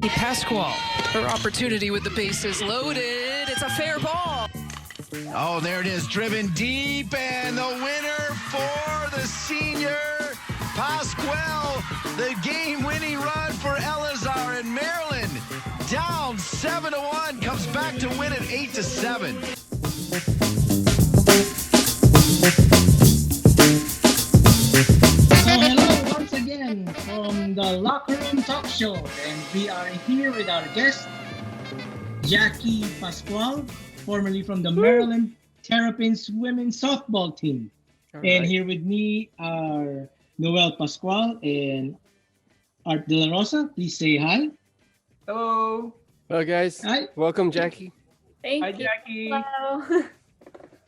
Pascual, her opportunity with the bases loaded. It's a fair ball. Oh, there it is, driven deep, and the winner for the senior, Pascual, the game-winning run for Elazar in Maryland. Down 7-1, comes back to win it 8-7. Hello once again from the Locker Room Talk Show, and we are here with our guest, Jacqui Pascual, formerly from the Maryland Terrapins women's softball team. And here with me are Noel Pascual and Art De La Rosa. Please say hi. Hello. Hello, guys. Hi. Welcome, Jacqui. Hi, Jacqui. Hello.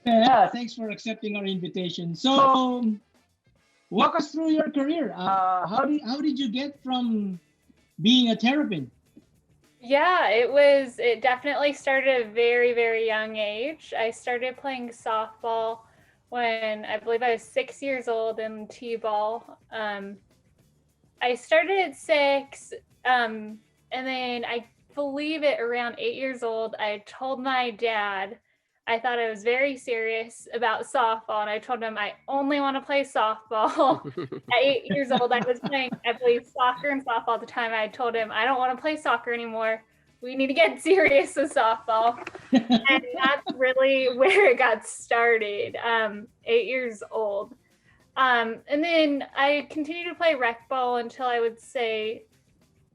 Yeah, thanks for accepting our invitation. So, walk us through your career. How did you get from being a Terrapin? Yeah, it definitely started at a very, very young age. I started playing softball when I believe I was 6 years old in T-ball. I started at 6, and then I believe at around 8 years old, I told my dad I thought I was very serious about softball, and I told him I only want to play softball. At 8 years old, I played soccer and softball at the time. I told him I don't want to play soccer anymore. We need to get serious with softball. And that's really where it got started, 8 years old. And then I continued to play rec ball until I would say,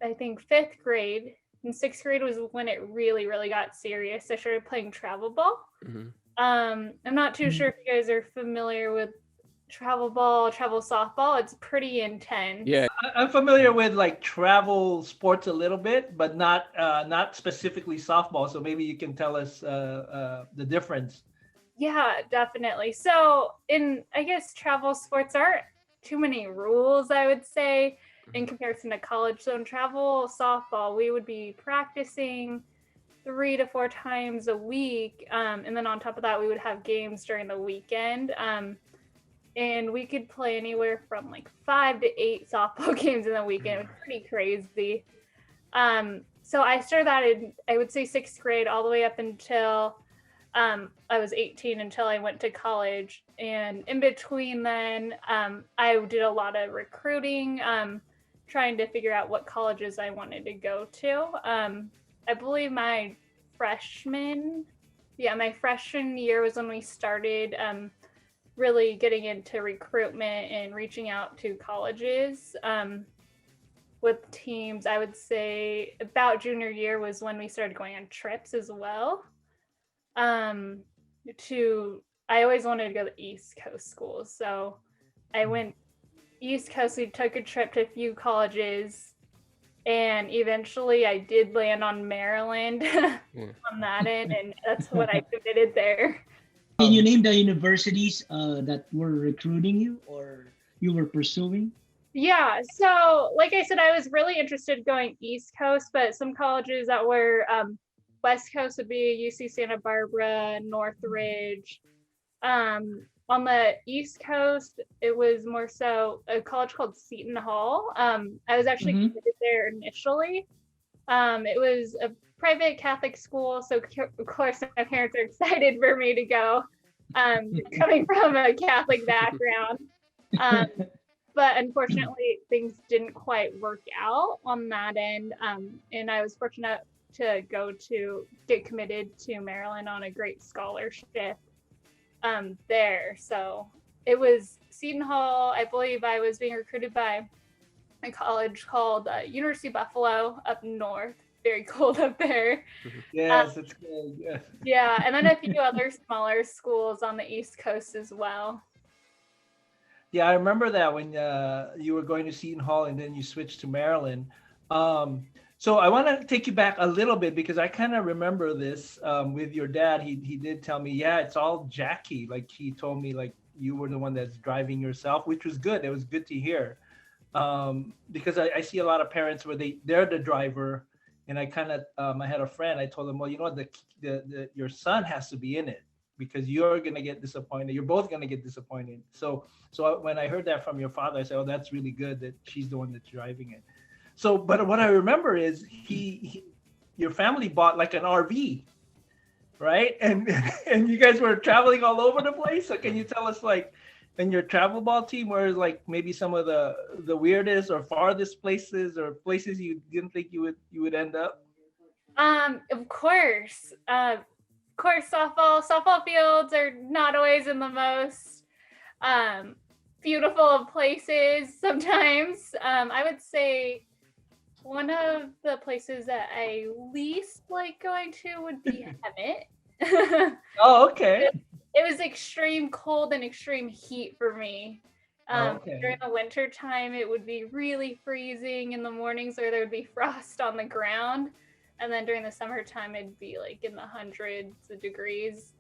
I think 5th grade. And 6th grade was when it really, really got serious. I started playing travel ball. Mm-hmm. I'm not too sure if you guys are familiar with travel ball, travel softball. It's pretty intense. Yeah. I'm familiar with like travel sports a little bit, but not specifically softball. So maybe you can tell us the difference. Yeah, definitely. So I guess travel sports aren't too many rules, I would say, in comparison to college. So in travel softball, we would be practicing 3 to 4 times a week. And then on top of that, we would have games during the weekend. And we could play anywhere from like 5 to 8 softball games in the weekend. It was pretty crazy. So I started that in, I would say 6th grade all the way up until I was 18, until I went to college. And in between then, I did a lot of recruiting, trying to figure out what colleges I wanted to go to. I believe my freshman year was when we started really getting into recruitment and reaching out to colleges with teams. I would say about junior year was when we started going on trips as well. I always wanted to go to East Coast schools, so I went East Coast. We took a trip to a few colleges, and eventually I did land on Maryland on that end, and that's what I committed there. Can you name the universities that were recruiting you or you were pursuing? Yeah, so like I said, I was really interested in going East Coast, but some colleges that were West Coast would be UC Santa Barbara, Northridge. On the East Coast, it was more so a college called Seton Hall. I was actually committed there initially. It was a private Catholic school, so of course my parents are excited for me to go, coming from a Catholic background. But unfortunately, things didn't quite work out on that end. And I was fortunate to get committed to Maryland on a great scholarship there. So it was Seton Hall. I believe I was being recruited by a college called University of Buffalo up north. Very cold up there. Yes, it's good. Yeah. Yeah, and then a few other smaller schools on the East Coast as well. Yeah, I remember that when you were going to Seton Hall and then you switched to Maryland. So I want to take you back a little bit because I kind of remember this with your dad. He did tell me, yeah, it's all Jacqui. Like he told me, like you were the one that's driving yourself, which was good. It was good to hear because I see a lot of parents where they're the driver, and I kind of I had a friend. I told him, well, you know what, your son has to be in it because you're gonna get disappointed. You're both gonna get disappointed. So when I heard that from your father, I said, oh, that's really good that she's the one that's driving it. So, but what I remember is your family bought like an RV, right? And and you guys were traveling all over the place. So can you tell us, like, in your travel ball team, where is like maybe some of the weirdest or farthest places, or places you didn't think you would end up? Of course. Softball fields are not always in the most beautiful of places sometimes. I would say one of the places that I least like going to would be Hemet. Oh, okay. It was extreme cold and extreme heat for me. Okay. During the winter time, it would be really freezing in the mornings, or there would be frost on the ground. And then during the summertime, it'd be like in the hundreds of degrees.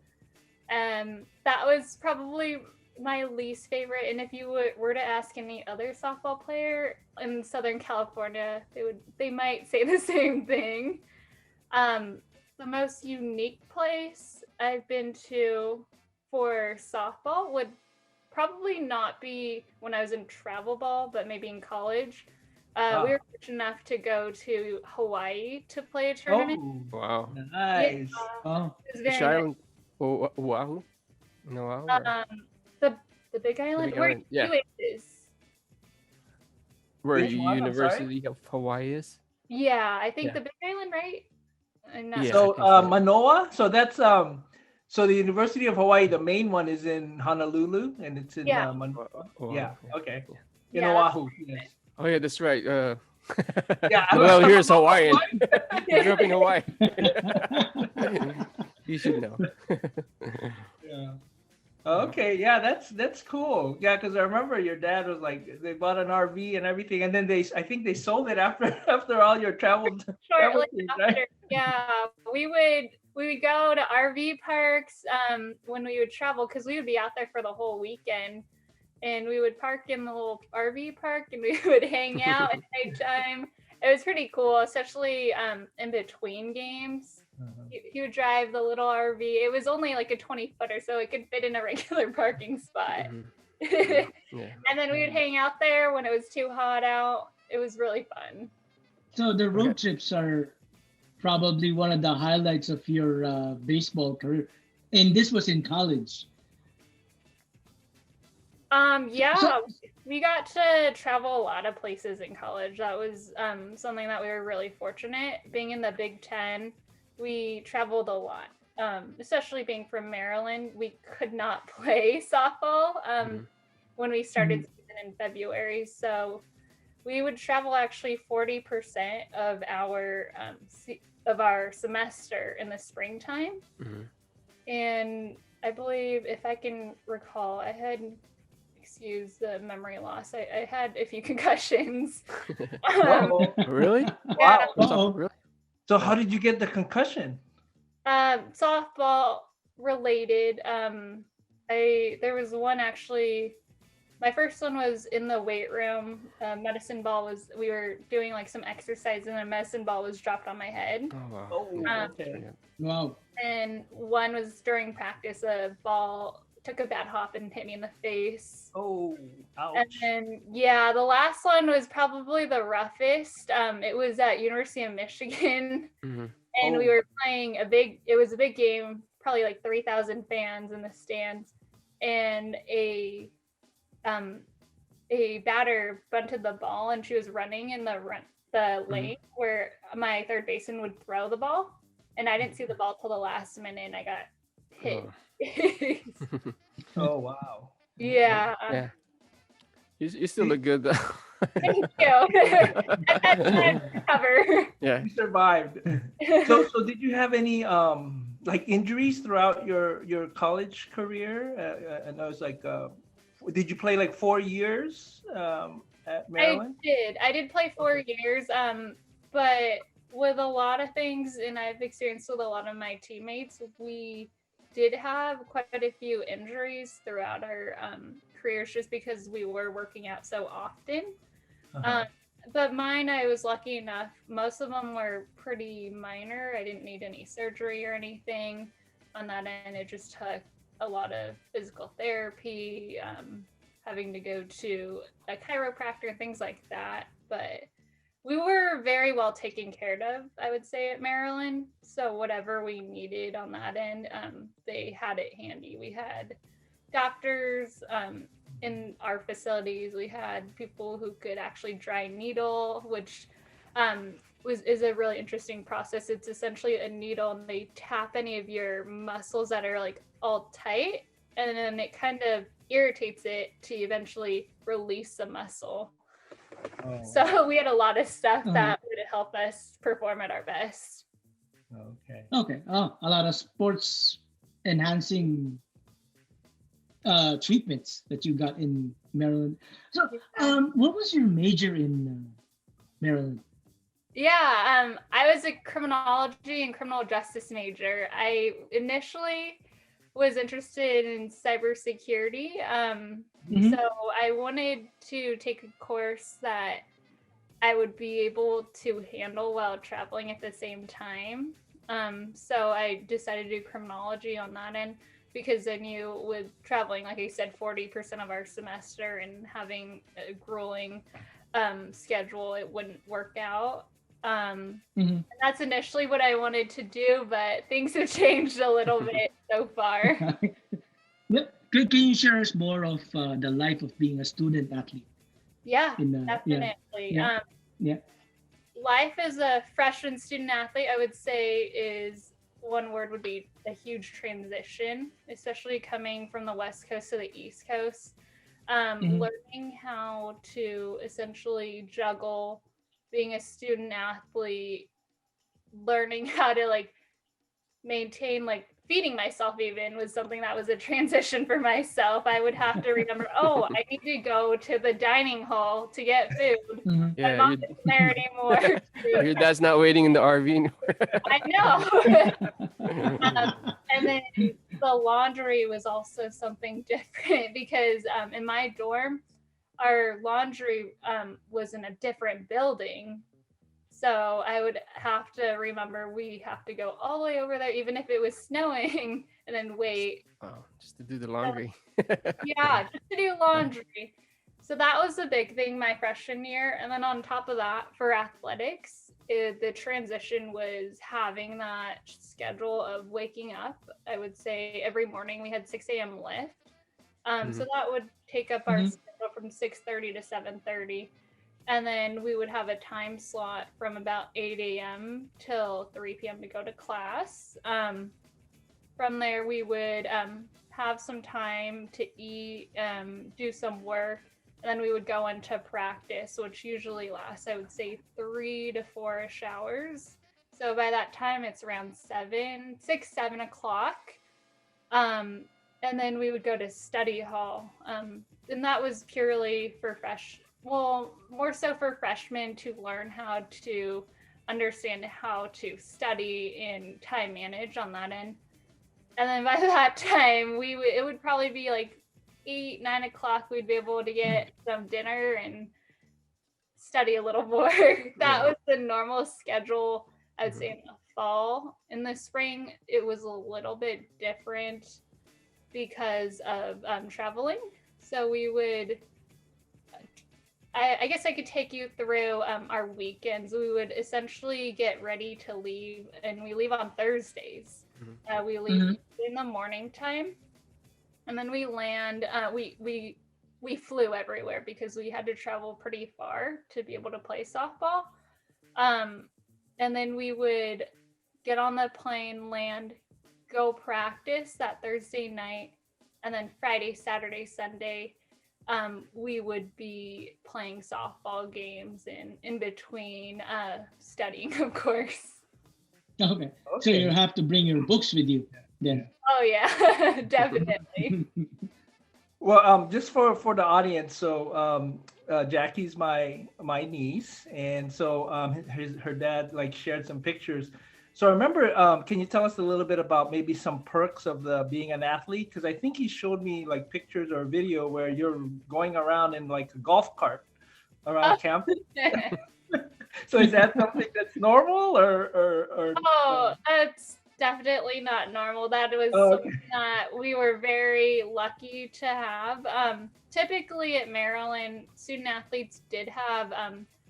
That was probably my least favorite. And if you were to ask any other softball player in Southern California, they might say the same thing. The most unique place I've been to for softball would probably not be when I was in travel ball, but maybe in college. We were fortunate enough to go to Hawaii to play a tournament. Oh, Wow. nice. Oh, It was Which very island? Oh, Oahu? No, Oahu? nice. The Big Island, Big where Island, yeah. you is. Where Which one? I'm University of Hawaii is? Yeah, I think Yeah. the Big Island, right? I'm not Yeah. sure. I So think so. Manoa. So that's so the University of Hawaii, the main one is in Honolulu, and it's in Yeah. Manoa. Oahu, Yeah. Okay. Yeah. In Yeah. Oahu. Yes. Oh yeah, that's right. Yeah, I well, was- here's Hawaiian. I grew up in Hawaii. You should know. Yeah. Okay, yeah, that's cool. Yeah, because I remember your dad was like, they bought an RV and everything, and then I think they sold it after all your travel. Shortly things, after, right? yeah, we would go to RV parks when we would travel, because we would be out there for the whole weekend, and we would park in the little RV park, and we would hang out at nighttime. It was pretty cool, especially in between games. He would drive the little RV. It was only like a 20-footer, so it could fit in a regular parking spot. Mhm. Yeah. And then we would hang out there when it was too hot out. It was really fun. so the road trips are probably one of the highlights of your baseball career, and this was in college. Yeah, So- we got to travel a lot of places in college. That was something that we were really fortunate. Being in the Big Ten, we traveled a lot. Especially being from Maryland, we could not play softball when we started season in February. So we would travel actually 40% of our semester in the springtime. Mhm. And I believe, if I can recall, I had, excuse the memory loss, I had a few concussions. Uh-oh. Really? Wow. Uh-oh. Really? So how did you get the concussion? Softball related. There was one actually. My first one was in the weight room. Medicine ball was. We were doing like some exercise, and a medicine ball was dropped on my head. Oh wow. Oh, okay. Wow. And one was during practice. A ball took a bad hop and hit me in the face. Oh, And ouch. then, yeah, the last one was probably the roughest. It was at University of Michigan, Mhm. and we were playing it was a big game, probably like 3,000 fans in the stands, and a batter bunted the ball, and she was running in the lane where my third baseman would throw the ball, and I didn't see the ball till the last minute, and I got hit. Oh, wow. Yeah. Yeah. You still look good though. Thank you. I've had time to recover. Yeah. You survived. So did you have any like injuries throughout your college career? And I was like, did you play like 4 years at Maryland? I did play 4 years, but with a lot of things, and I've experienced with a lot of my teammates, we did have quite a few injuries throughout our careers, just because we were working out so often. Uh-huh. But mine, I was lucky enough. Most of them were pretty minor. I didn't need any surgery or anything on that end. It just took a lot of physical therapy, having to go to a chiropractor, things like that. But we were very well taken care of, I would say, at Maryland. So whatever we needed on that end, they had it handy. We had doctors in our facilities. We had people who could actually dry needle, which is a really interesting process. It's essentially a needle, and they tap any of your muscles that are like all tight, and then it kind of irritates it to eventually release the muscle. Oh, So we had a lot of stuff that would help us perform at our best. okay. Okay. Oh, a lot of sports enhancing treatments that you got in Maryland. So, what was your major in Maryland? Yeah, I was a criminology and criminal justice major. I initially was interested in cybersecurity. So I wanted to take a course that I would be able to handle while traveling at the same time. So I decided to do criminology on that end because I knew with traveling, like I said, 40% of our semester and having a grueling schedule, it wouldn't work out. And that's initially what I wanted to do, but things have changed a little bit so far. Yep. Can you share us more of the life of being a student athlete? Yeah, In, definitely. Yeah. Life as a freshman student athlete, I would say, is one word would be a huge transition, especially coming from the West Coast to the East Coast. Learning how to essentially juggle being a student athlete, learning how to like maintain like feeding myself even was something that was a transition for myself. I would have to remember, oh, I need to go to the dining hall to get food. My Yeah, mom isn't there anymore. your dad's not waiting in the RV anymore. I know. And then the laundry was also something different because in my dorm, our laundry was in a different building. So I would have to remember we have to go all the way over there, even if it was snowing, and then wait. Wow, just to do the laundry. Yeah, just to do laundry. So that was a big thing my freshman year. And then on top of that, for athletics, the transition was having that schedule of waking up. I would say every morning we had 6 a.m. lift. So that would take up our schedule from 6:30 to 7:30. And then we would have a time slot from about 8 a.m. till 3 p.m. to go to class. From there, we would have some time to eat, do some work, and then we would go into practice, which usually lasts, I would say, 3 to 4-ish hours. So by that time, it's around 7 o'clock. And then we would go to study hall. And that was purely for more so for freshmen to learn how to understand how to study and time manage on that end. And then by that time, it would probably be like 8, 9 o'clock. We'd be able to get some dinner and study a little more. That was the normal schedule, I would say, in the fall. In the spring, it was a little bit different because of traveling. So we would, I guess I could take you through our weekends. We would essentially get ready to leave, and we leave on Thursdays. We leave in the morning time, and then we land. We flew everywhere because we had to travel pretty far to be able to play softball. And then we would get on the plane, land, go practice that Thursday night, and then Friday, Saturday, Sunday, we would be playing softball games and in between studying, of course. Okay. So you have to bring your books with you then. Oh yeah, definitely. Well, just for the audience, so Jacqui's my niece, and so her dad like shared some pictures. So I remember, can you tell us a little bit about maybe some perks of being an athlete? Because I think he showed me like pictures or a video where you're going around in like a golf cart around campus. So is that something that's normal or? Oh, it's definitely not normal. That was something that we were very lucky to have. Typically at Maryland, student athletes did have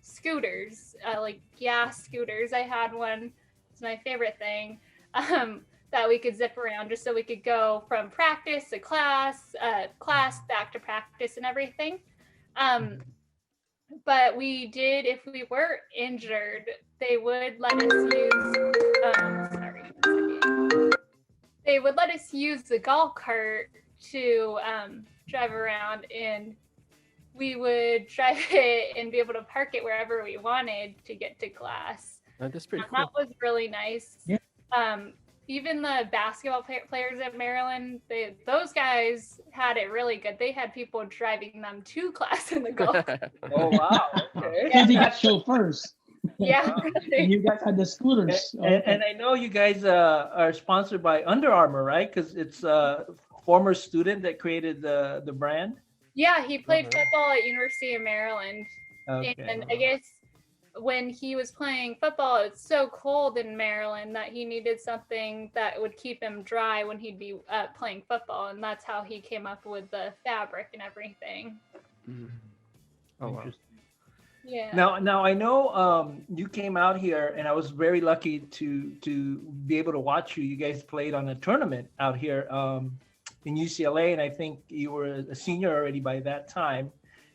scooters, like gas scooters. I had one. It's my favorite thing. That we could zip around just so we could go from practice to class, class back to practice and everything. But we did, if we were injured, they would let us use, they would let us use the golf cart to drive around, and we would drive it and be able to park it wherever we wanted to get to class. Oh, that's pretty cool. That was really nice. Yeah. Even the basketball players at Maryland, those guys had it really good. They had people driving them to class in the golf cart. Oh wow. Okay. And they got chauffeurs. Yeah. And you guys had the scooters. And I know you guys are sponsored by Under Armour, right? Because it's a former student that created the brand. Yeah, he played football at University of Maryland. Okay. And I guess when he was playing football, it's so cold in Maryland that he needed something that would keep him dry when he'd be playing football. And that's how he came up with the fabric and everything. Mhm. Oh, wow. Yeah. Now I know you came out here, and I was very lucky to be able to watch you. You guys played on a tournament out here in UCLA, and I think you were a senior already by that time.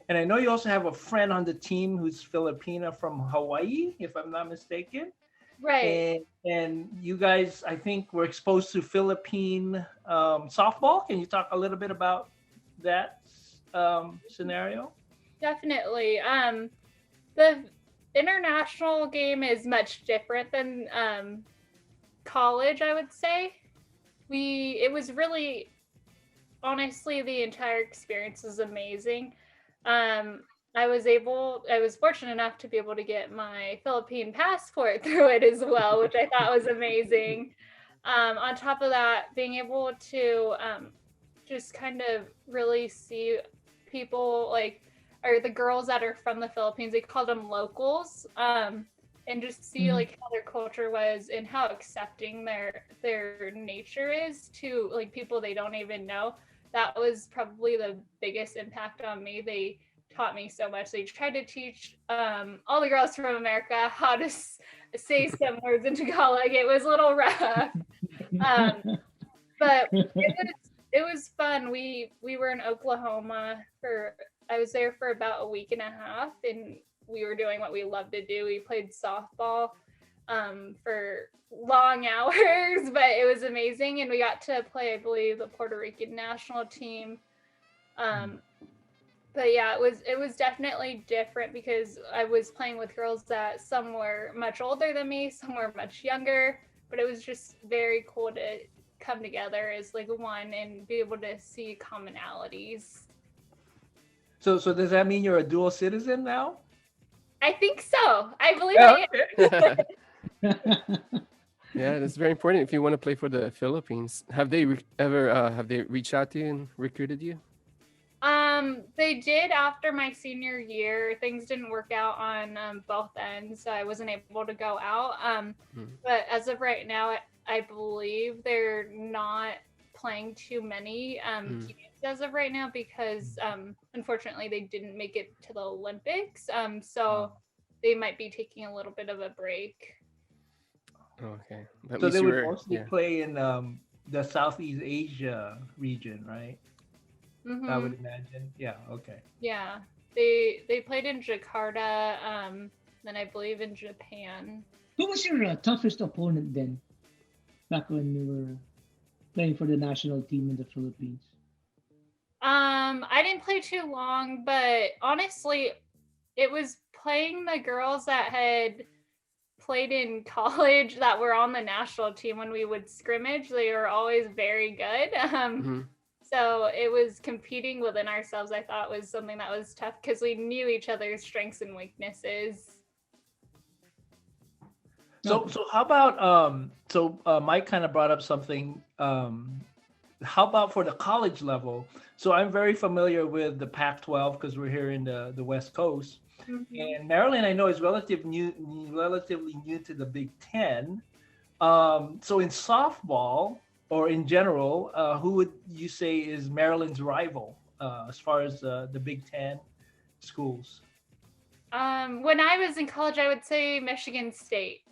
And I know you also have a friend on the team who's Filipina from Hawaii, if I'm not mistaken. Right. And you guys, I think, were exposed to Philippine softball. Can you talk a little bit about that scenario? Definitely. The international game is much different than college, I would say. It was really, honestly, the entire experience was amazing. I was fortunate enough to be able to get my Philippine passport through it as well, which I thought was amazing. On top of that, being able to just kind of really see people or the girls that are from the Philippines, they called them locals, and just see how their culture was and how accepting their nature is to people they don't even know. That was probably the biggest impact on me. They taught me so much. They tried to teach all the girls from America how to say some words in Tagalog. It was a little rough, but it was fun. We were in Oklahoma I was there for about a week and a half, and we were doing what we love to do. We played softball for long hours, but it was amazing. And we got to play, I believe, the Puerto Rican national team. But yeah, it was definitely different because I was playing with girls that some were much older than me, some were much younger, but it was just very cool to come together as one and be able to see commonalities. So does that mean you're a dual citizen now? I think so. I believe I am. Yeah, that's very important if you want to play for the Philippines. Have they have they reached out to you and recruited you? They did after my senior year. Things didn't work out on both ends, so I wasn't able to go out. But as of right now, I believe they're not playing too many teams as of right now because unfortunately they didn't make it to the Olympics. So they might be taking a little bit of a break. Okay. So they would mostly play in the Southeast Asia region, right? Mm-hmm. I would imagine. Yeah. Okay. Yeah. They played in Jakarta, then I believe in Japan. Who was your toughest opponent then, back when you were playing for the national team in the Philippines? I didn't play too long, but honestly, it was playing the girls that had played in college that were on the national team when we would scrimmage. They were always very good. So it was competing within ourselves. I thought was something that was tough because we knew each other's strengths and weaknesses. So how about Mike kind of brought up something. How about for the college level? So I'm very familiar with the Pac-12 because we're here in the West Coast. And Maryland, I know, is relatively new to the Big Ten. So in softball or in general, who would you say is Maryland's rival as far as the Big Ten schools? When I was in college, I would say Michigan State.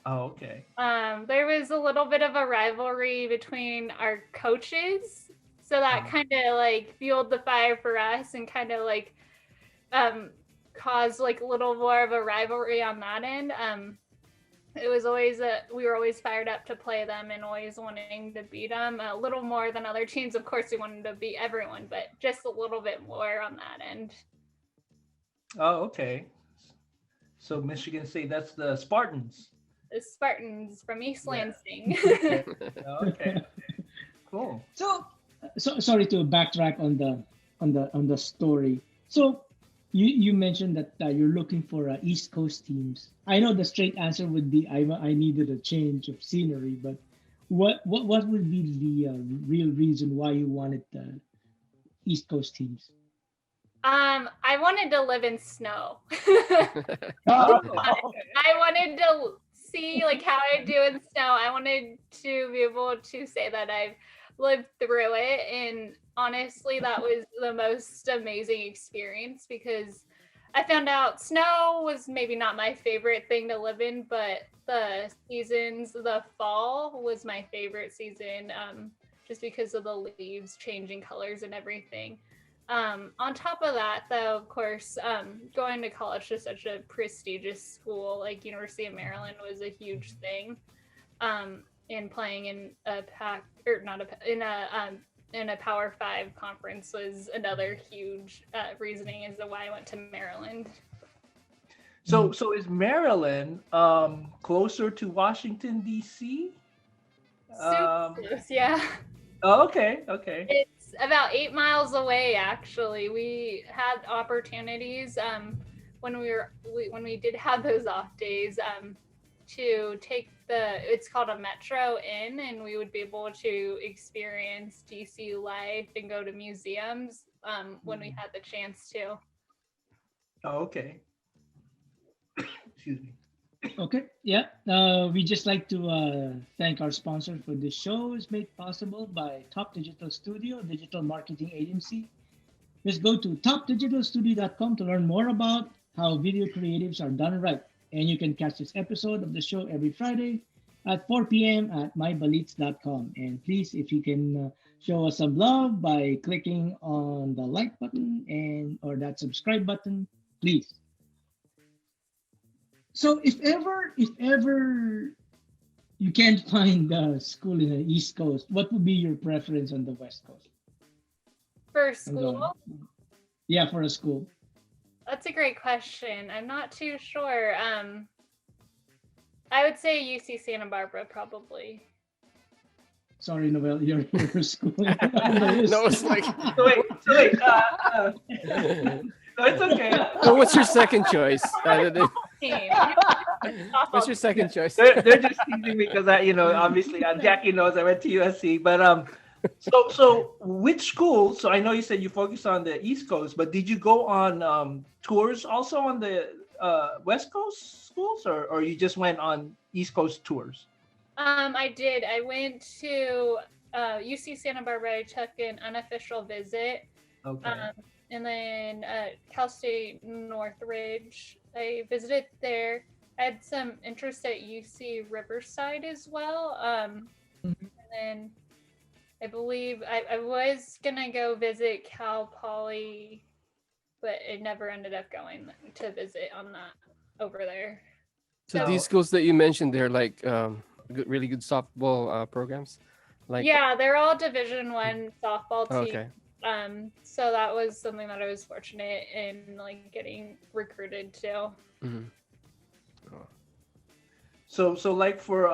Oh, okay. There was a little bit of a rivalry between our coaches, so that kind of like fueled the fire for us and kind of like caused like a little more of a rivalry on that end. It was always we were always fired up to play them and always wanting to beat them a little more than other teams. Of course, we wanted to beat everyone, but just a little bit more on that end. Oh, okay. So Michigan State, that's the Spartans. The Spartans from East Lansing. Okay. Cool. So sorry to backtrack on the story. So you mentioned that you're looking for East Coast teams. I know the straight answer would be I needed a change of scenery, but what would be the real reason why you wanted the East Coast teams? I wanted to live in snow. Oh, I wanted to see like how I do in snow. I wanted to be able to say that I've lived through it, and honestly that was the most amazing experience because I found out snow was maybe not my favorite thing to live in, but the fall was my favorite season, just because of the leaves changing colors and everything. On top of that, though, of course, going to college to such a prestigious school like University of Maryland was a huge thing. And playing in a Power 5 conference was another huge reasoning as to why I went to Maryland. So is Maryland closer to Washington D.C.? Super close, yeah. Oh, okay. It's about 8 miles away, actually. We had opportunities when we did have those off days to take it's called a Metro in, and we would be able to experience DC life and go to museums when we had the chance to. Oh, okay. Excuse me. okay, yeah. We just like to thank our sponsor for this show. Is made possible by Top Digital Studio, digital marketing agency. Just go to topdigitalstudio.com to learn more about how video creatives are done right. And you can catch this episode of the show every Friday at 4 p.m. at mybalits.com. And please, if you can show us some love by clicking on the like button or that subscribe button, please. So if ever you can't find a school in the East Coast, what would be your preference on the West Coast? For school? Yeah, for a school. That's a great question. I'm not too sure. I would say UC Santa Barbara, probably. Sorry, Noel, you're school. No, it's like. So wait. No, it's okay. So what's your second choice? Team. What's your second choice? They're just teasing me because obviously Jacqui knows I went to USC, but so which school? So I know you said you focused on the East Coast, but did you go on tours also on the West Coast schools, or you just went on East Coast tours? I did. I went to UC Santa Barbara. I took an unofficial visit. Okay. And then Cal State Northridge. I visited there. I had some interest at UC Riverside as well. And then I believe I was gonna go visit Cal Poly, but it never ended up going to visit on that over there. So these schools that you mentioned, they're like really good softball programs. Like yeah, they're all Division I softball teams. Okay. So that was something that I was fortunate in like getting recruited to. Mm-hmm. Oh. So like for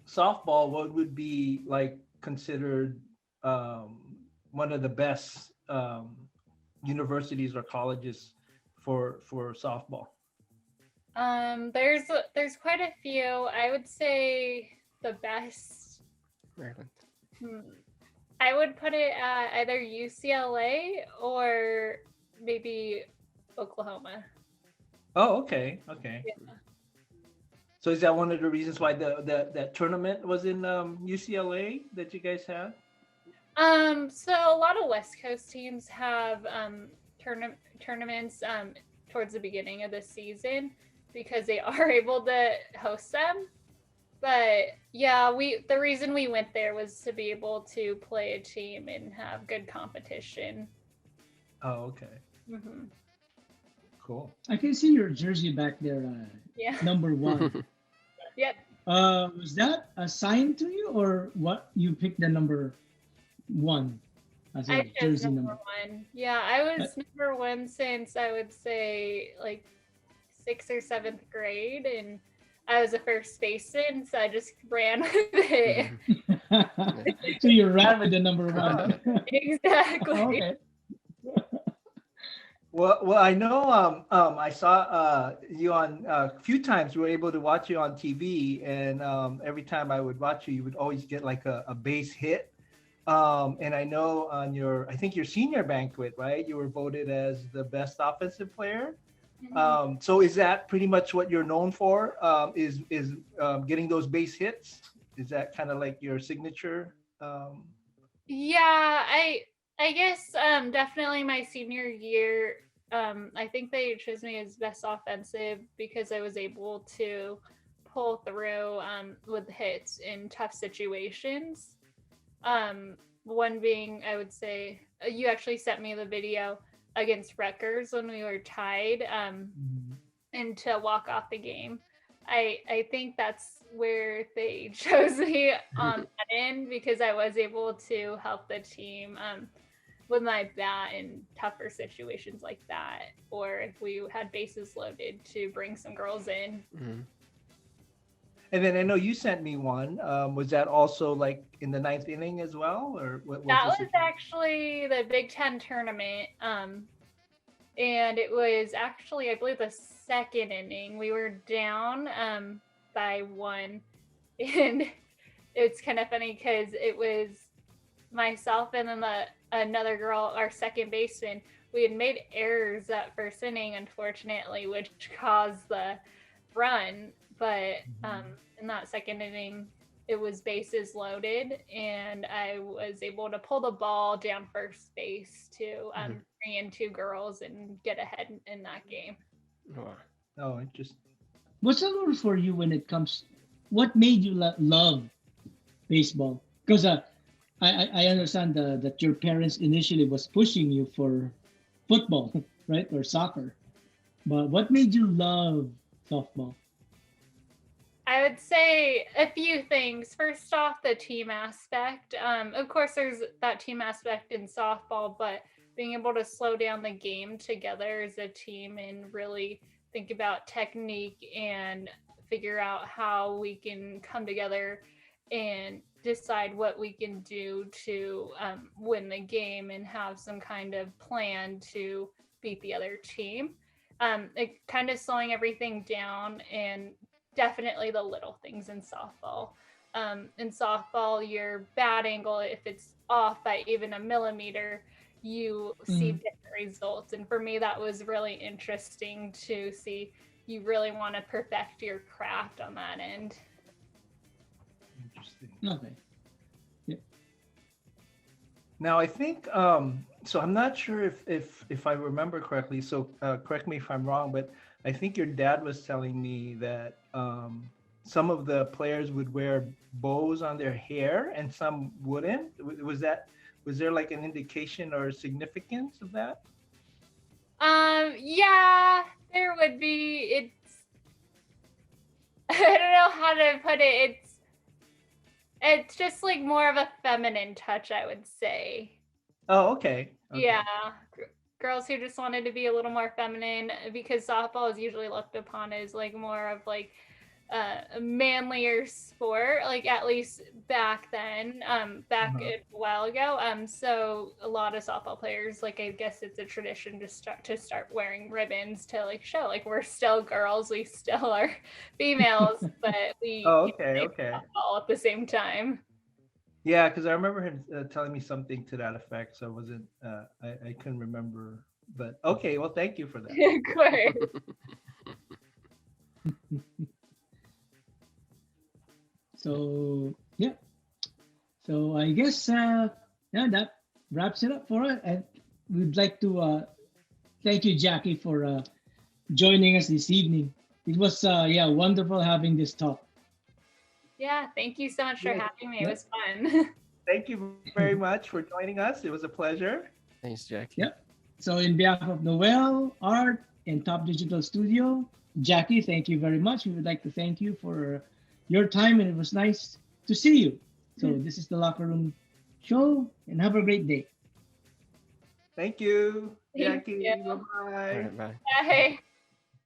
softball, what would be like considered one of the best universities or colleges for softball? There's quite a few. I would say the best. Maryland. I would put it at either UCLA or maybe Oklahoma. Oh, okay. Yeah. So is that one of the reasons why that tournament was in UCLA that you guys had? So a lot of West Coast teams have tournaments towards the beginning of the season because they are able to host them. But yeah, the reason we went there was to be able to play a team and have good competition. Oh, okay. Mm-hmm. Cool. I can see your jersey back there, Yeah. number 1. Yep. Was that assigned to you, or what? You picked the number 1 as a I chose jersey number number? 1. Yeah, I was number 1 since I would say like 6th or 7th grade, and I was a first baseman, so I just ran with it. So you ran with the number 1. Exactly. Okay. Well, I know. I saw you on a few times. We were able to watch you on TV, and every time I would watch you, you would always get like a base hit. And I know on I think your senior banquet, right? You were voted as the best offensive player. So is that pretty much what you're known for? Is getting those base hits? Is that kind of like your signature? Yeah, I guess definitely my senior year, I think they chose me as best offensive because I was able to pull through with hits in tough situations. One being, I would say, you actually sent me the video against Rutgers when we were tied and to walk off the game. I think that's where they chose me on that end because I was able to help the team with my bat in tougher situations like that, or if we had bases loaded to bring some girls in. Mm-hmm. And then I know you sent me one. Was that also like in the 9th inning as well, or what? That was actually the Big Ten tournament, and it was actually, I believe, the 2nd inning. We were down by 1, and it's kind of funny because it was myself and then another girl, our second baseman. We had made errors that 1st inning, unfortunately, which caused the run. But in that 2nd inning, it was bases loaded, and I was able to pull the ball down first base to bring in 2 girls and get ahead in that game. Wow. Oh, interesting. What's the rule for you when it comes? What made you love baseball? Because I understand that your parents initially was pushing you for football, right, or soccer. But what made you love softball? I would say a few things. First off, the team aspect. Of course, there's that team aspect in softball, but being able to slow down the game together as a team and really think about technique and figure out how we can come together and decide what we can do to win the game and have some kind of plan to beat the other team. It kind of slowing everything down, and definitely the little things in softball. In softball, your bat angle, if it's off by even a millimeter, you see different results. And for me, that was really interesting to see. You really want to perfect your craft on that end. Interesting. Okay. Yeah. Now I think so. I'm not sure if I remember correctly. So correct me if I'm wrong, but I think your dad was telling me that some of the players would wear bows on their hair and some wouldn't. Was there like an indication or significance of that? Yeah, there would be. I don't know how to put it. It's just like more of a feminine touch, I would say. Oh, okay. Yeah. Girls who just wanted to be a little more feminine, because softball is usually looked upon as like more of like a manlier sport, like at least back then, a while ago. So a lot of softball players, like I guess it's a tradition to start wearing ribbons to like show like we're still girls, we still are females, but we okay. all at the same time. Yeah, because I remember him telling me something to that effect. So I wasn't, I couldn't remember. But okay, well, thank you for that. Of course. So yeah. So I guess that wraps it up for us. And we'd like to thank you, Jacqui, for joining us this evening. It was wonderful having this talk. Yeah, thank you so much for Yeah. having me. It was fun. Thank you very much for joining us. It was a pleasure. Thanks, Jacqui. Yeah. So in behalf of Noel, Art, and Top Digital Studio, Jacqui, thank you very much. We would like to thank you for your time, and it was nice to see you. So this is the Locker Room Show, and have a great day. Thank you, Thank Jacqui. you. Bye-bye. All right, bye. Bye.